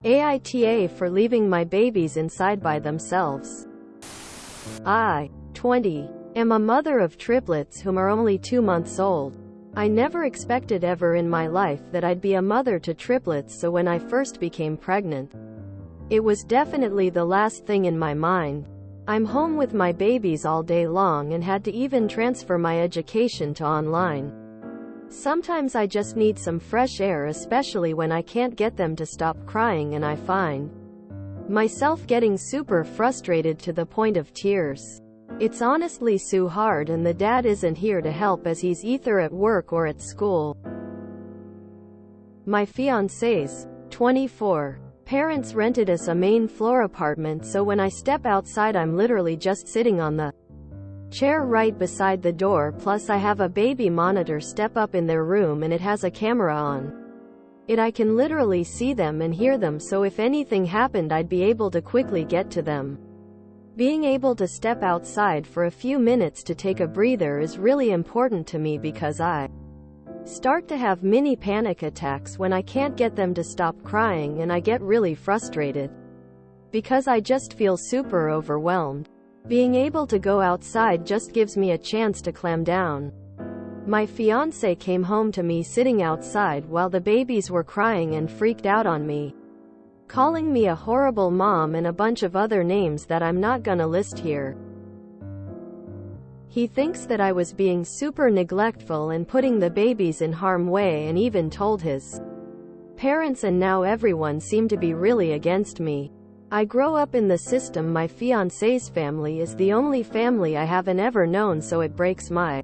AITA for leaving my babies inside by themselves. I, 20, am a mother of triplets whom are only 2 months old. I never expected ever in my life that I'd be a mother to triplets, so when I first became pregnant, it was definitely the last thing in my mind. I'm home with my babies all day long and had to even transfer my education to online. Sometimes I just need some fresh air, especially when I can't get them to stop crying, and I find myself getting super frustrated to the point of tears. It's honestly so hard, and the dad isn't here to help as he's either at work or at school. My fiancé's 24 parents rented us a main floor apartment, so when I step outside I'm literally just sitting on the chair right beside the door, plus I have a baby monitor step up in their room and it has a camera on it. I can literally see them and hear them, so if anything happened I'd be able to quickly get to them. Being able to step outside for a few minutes to take a breather is really important to me because I start to have mini panic attacks when I can't get them to stop crying, and I get really frustrated because I just feel super overwhelmed. Being able to go outside just gives me a chance to calm down. My fiancé came home to me sitting outside while the babies were crying and freaked out on me, calling me a horrible mom and a bunch of other names that I'm not gonna list here. He thinks that I was being super neglectful and putting the babies in harm's way, and even told his parents, and now everyone seemed to be really against me. I grow up in the system. My fiancé's family is the only family I haven't ever known, so it breaks my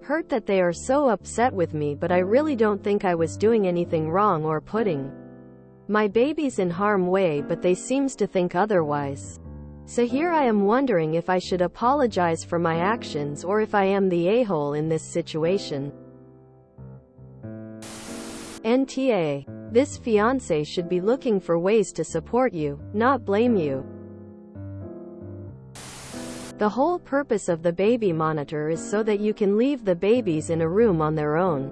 heart that they are so upset with me, but I really don't think I was doing anything wrong or putting my babies in harm's way, but they seems to think otherwise. So here I am wondering if I should apologize for my actions or if I am the a-hole in this situation. NTA. This fiancé should be looking for ways to support you, not blame you. The whole purpose of the baby monitor is so that you can leave the babies in a room on their own.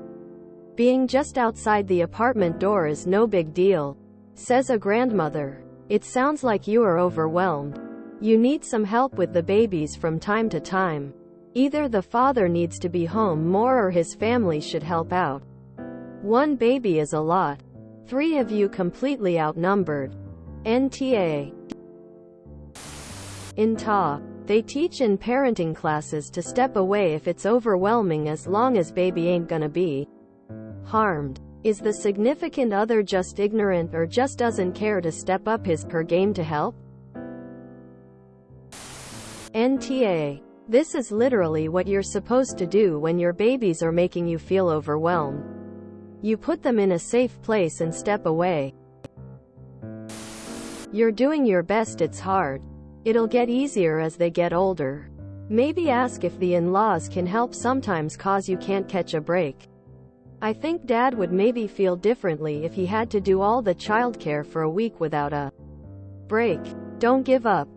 Being just outside the apartment door is no big deal, says a grandmother. It sounds like you are overwhelmed. You need some help with the babies from time to time. Either the father needs to be home more or his family should help out. 1 baby is a lot. 3 of you completely outnumbered. NTA. In TA, they teach in parenting classes to step away if it's overwhelming, as long as baby ain't gonna be harmed. Is the significant other just ignorant or just doesn't care to step up his her game to help? NTA. This is literally what you're supposed to do when your babies are making you feel overwhelmed. You put them in a safe place and step away. You're doing your best. It's hard. It'll get easier as they get older. Maybe ask if the in-laws can help sometimes, cause you can't catch a break. I think dad would maybe feel differently if he had to do all the childcare for a week without a break. Don't give up.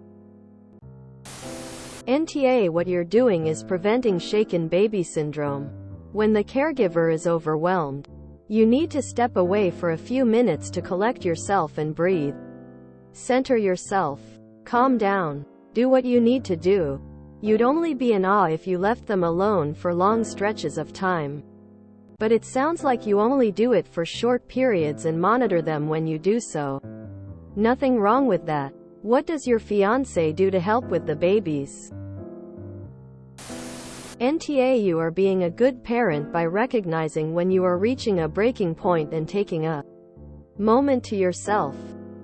NTA. What you're doing is preventing shaken baby syndrome. When the caregiver is overwhelmed, you need to step away for a few minutes to collect yourself and breathe. Center yourself. Calm down. Do what you need to do. You'd only be in awe if you left them alone for long stretches of time. But it sounds like you only do it for short periods and monitor them when you do so. Nothing wrong with that. What does your fiancé do to help with the babies? NTA. You are being a good parent by recognizing when you are reaching a breaking point and taking a moment to yourself.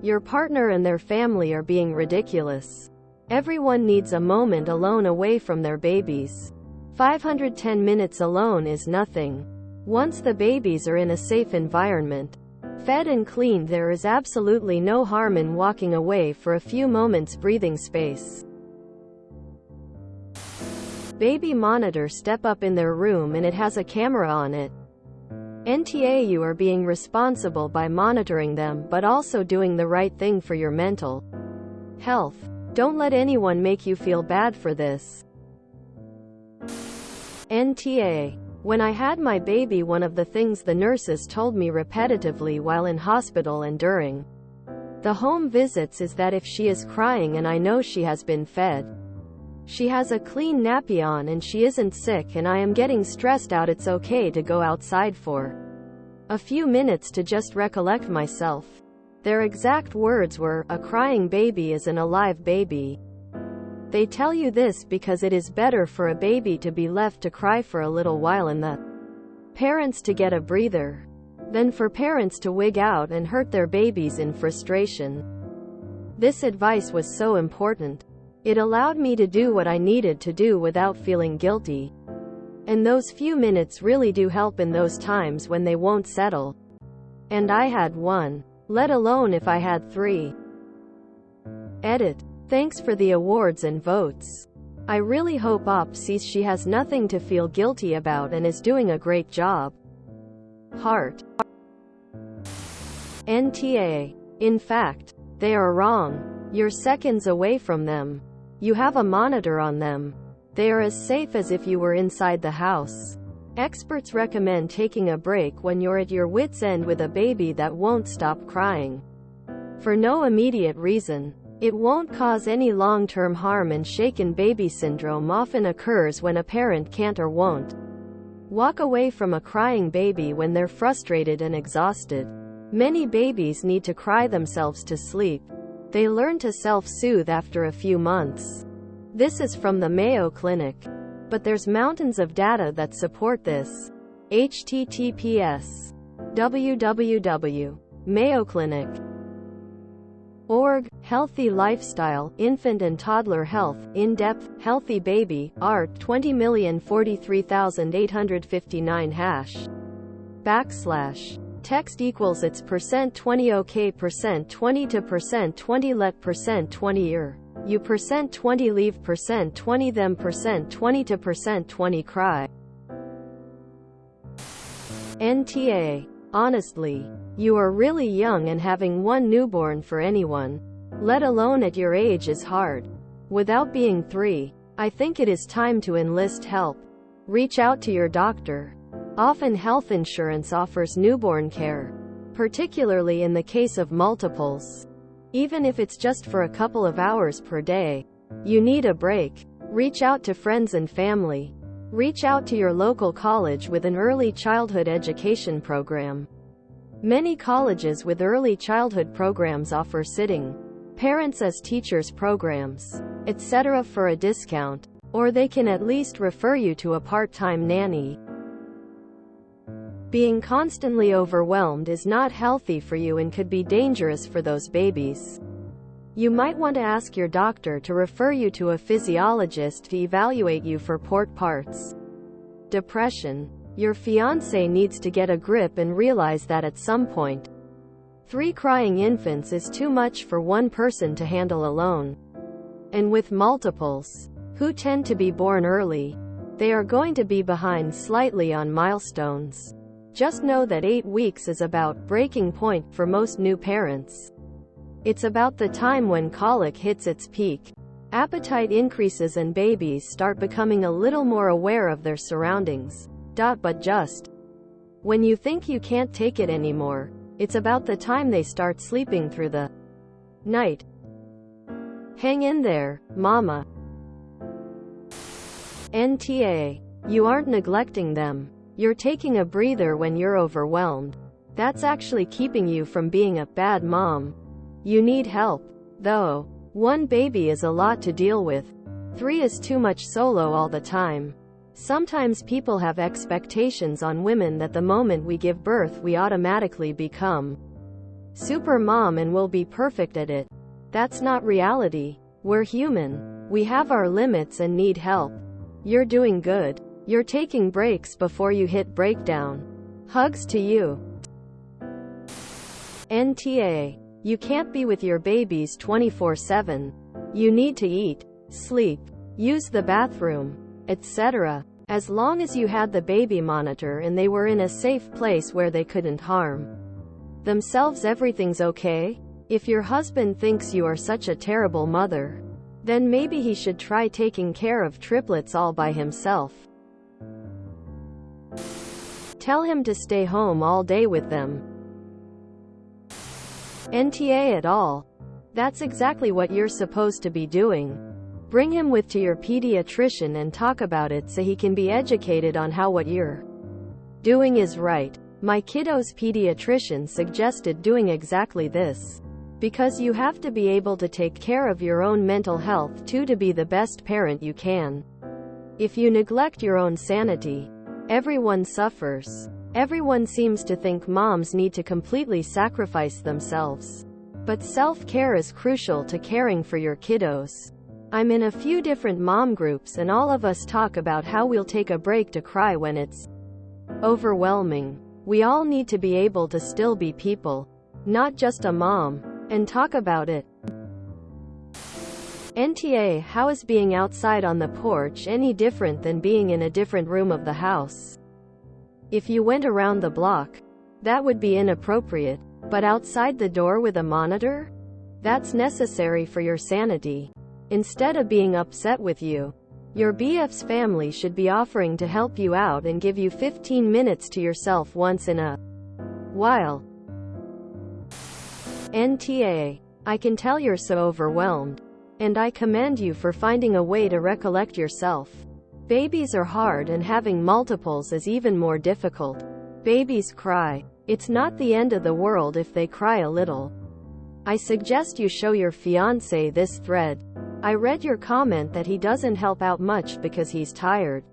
Your partner and their family are being ridiculous. Everyone needs a moment alone away from their babies. 510 minutes alone is nothing. Once the babies are in a safe environment, fed and cleaned, there is absolutely no harm in walking away for a few moments breathing space. Baby monitor step up in their room and it has a camera on it. NTA. You are being responsible by monitoring them, but also doing the right thing for your mental health. Don't let anyone make you feel bad for this. NTA. When I had my baby, one of the things the nurses told me repetitively while in hospital and during The home visits is that if she is crying and I know she has been fed, she has a clean nappy on and she isn't sick and I am getting stressed out, it's okay to go outside for a few minutes to just recollect myself. Their exact words were, "A crying baby is an alive baby." They tell you this because it is better for a baby to be left to cry for a little while and the parents to get a breather, than for parents to wig out and hurt their babies in frustration. This advice was so important. It allowed me to do what I needed to do without feeling guilty. And those few minutes really do help in those times when they won't settle. And I had one. Let alone if I had 3. Edit. Thanks for the awards and votes. I really hope Op sees she has nothing to feel guilty about and is doing a great job. Heart. NTA. In fact, they are wrong. You're seconds away from them. You have a monitor on them. They are as safe as if you were inside the house. Experts recommend taking a break when you're at your wit's end with a baby that won't stop crying. For no immediate reason. It won't cause any long-term harm, and shaken baby syndrome often occurs when a parent can't or won't walk away from a crying baby when they're frustrated and exhausted. Many babies need to cry themselves to sleep. They learn to self-soothe after a few months. This is from the Mayo Clinic. But there's mountains of data that support this. https www.mayoclinic.org. Healthy Lifestyle, Infant and Toddler Health, In-Depth, Healthy Baby, ART 20,043,859 / text equals its %20 OK %20 to %20 let %20 year. You %20 leave %20 them %20 to %20 cry. NTA. Honestly, you are really young, and having one newborn for anyone, let alone at your age, is hard. Without being 3, I think it is time to enlist help. Reach out to your doctor. Often health insurance offers newborn care, particularly in the case of multiples. Even if it's just for a couple of hours per day. You need a break. Reach out to friends and family. Reach out to your local college with an early childhood education program. Many colleges with early childhood programs offer sitting parents as teachers programs, etc. for a discount. Or they can at least refer you to a part-time nanny. Being constantly overwhelmed is not healthy for you and could be dangerous for those babies. You might want to ask your doctor to refer you to a physiologist to evaluate you for port parts. Depression. Your fiancé needs to get a grip and realize that at some point, 3 crying infants is too much for one person to handle alone. And with multiples, who tend to be born early, they are going to be behind slightly on milestones. Just know that 8 weeks is about breaking point for most new parents. It's about the time when colic hits its peak. Appetite increases and babies start becoming a little more aware of their surroundings. But just when you think you can't take it anymore, it's about the time they start sleeping through the night. Hang in there, mama. NTA. You aren't neglecting them. You're taking a breather when you're overwhelmed. That's actually keeping you from being a bad mom. You need help, though. 1 baby is a lot to deal with. 3 is too much solo all the time. Sometimes people have expectations on women that the moment we give birth we automatically become super mom and will be perfect at it. That's not reality. We're human. We have our limits and need help. You're doing good. You're taking breaks before you hit breakdown. Hugs to you. NTA. You can't be with your babies 24/7. You need to eat, sleep, use the bathroom, etc. As long as you had the baby monitor and they were in a safe place where they couldn't harm themselves, everything's okay. If your husband thinks you are such a terrible mother, then maybe he should try taking care of triplets all by himself. Tell him to stay home all day with them. NTA at all. That's exactly what you're supposed to be doing. Bring him to your pediatrician and talk about it so he can be educated on how what you're doing is right. My kiddo's pediatrician suggested doing exactly this. Because you have to be able to take care of your own mental health too to be the best parent you can. If you neglect your own sanity, everyone suffers. Everyone seems to think moms need to completely sacrifice themselves. But self-care is crucial to caring for your kiddos. I'm in a few different mom groups and all of us talk about how we'll take a break to cry when it's overwhelming. We all need to be able to still be people, not just a mom, and talk about it. NTA, how is being outside on the porch any different than being in a different room of the house? If you went around the block, that would be inappropriate. But outside the door with a monitor? That's necessary for your sanity. Instead of being upset with you, your BF's family should be offering to help you out and give you 15 minutes to yourself once in a while. NTA, I can tell you're so overwhelmed. And I commend you for finding a way to recollect yourself. Babies are hard and having multiples is even more difficult. Babies cry. It's not the end of the world if they cry a little. I suggest you show your fiancé this thread. I read your comment that he doesn't help out much because he's tired.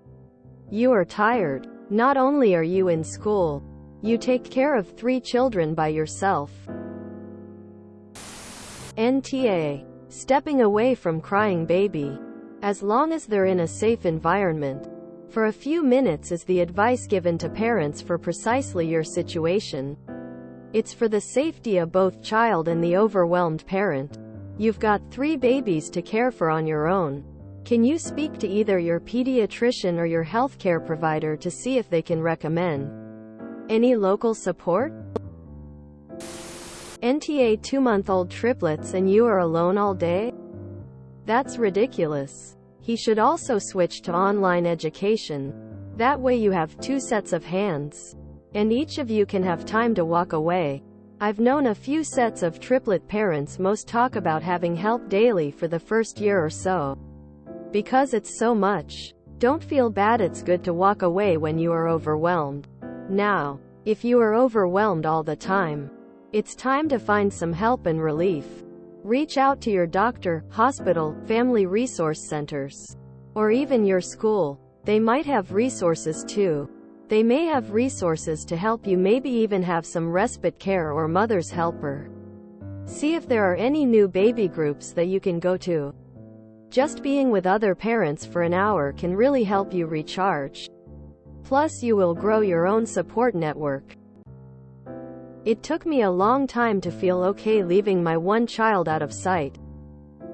You are tired. Not only are you in school, you take care of 3 children by yourself. NTA. Stepping away from crying baby. As long as they're in a safe environment. For a few minutes is the advice given to parents for precisely your situation. It's for the safety of both child and the overwhelmed parent. You've got 3 babies to care for on your own. Can you speak to either your pediatrician or your healthcare provider to see if they can recommend any local support? NTA 2-month-old triplets and you are alone all day? That's ridiculous. He should also switch to online education. That way you have 2 sets of hands. And each of you can have time to walk away. I've known a few sets of triplet parents. Most talk about having help daily for the first year or so. Because it's so much. Don't feel bad, it's good to walk away when you are overwhelmed. Now, if you are overwhelmed all the time, it's time to find some help and relief. Reach out to your doctor, hospital, family resource centers, or even your school. They might have resources too. They may have resources to help you, maybe even have some respite care or mother's helper. See if there are any new baby groups that you can go to. Just being with other parents for an hour can really help you recharge. Plus you will grow your own support network. It took me a long time to feel okay leaving my one child out of sight.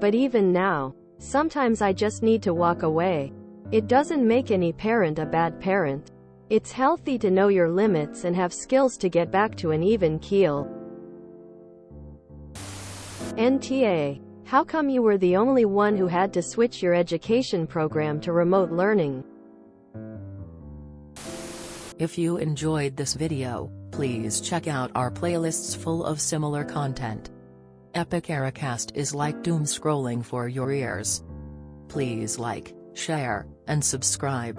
But even now, sometimes I just need to walk away. It doesn't make any parent a bad parent. It's healthy to know your limits and have skills to get back to an even keel. NTA. How come you were the only one who had to switch your education program to remote learning? If you enjoyed this video, please check out our playlists full of similar content. Epic AITA is like doom scrolling for your ears. Please like, share, and subscribe.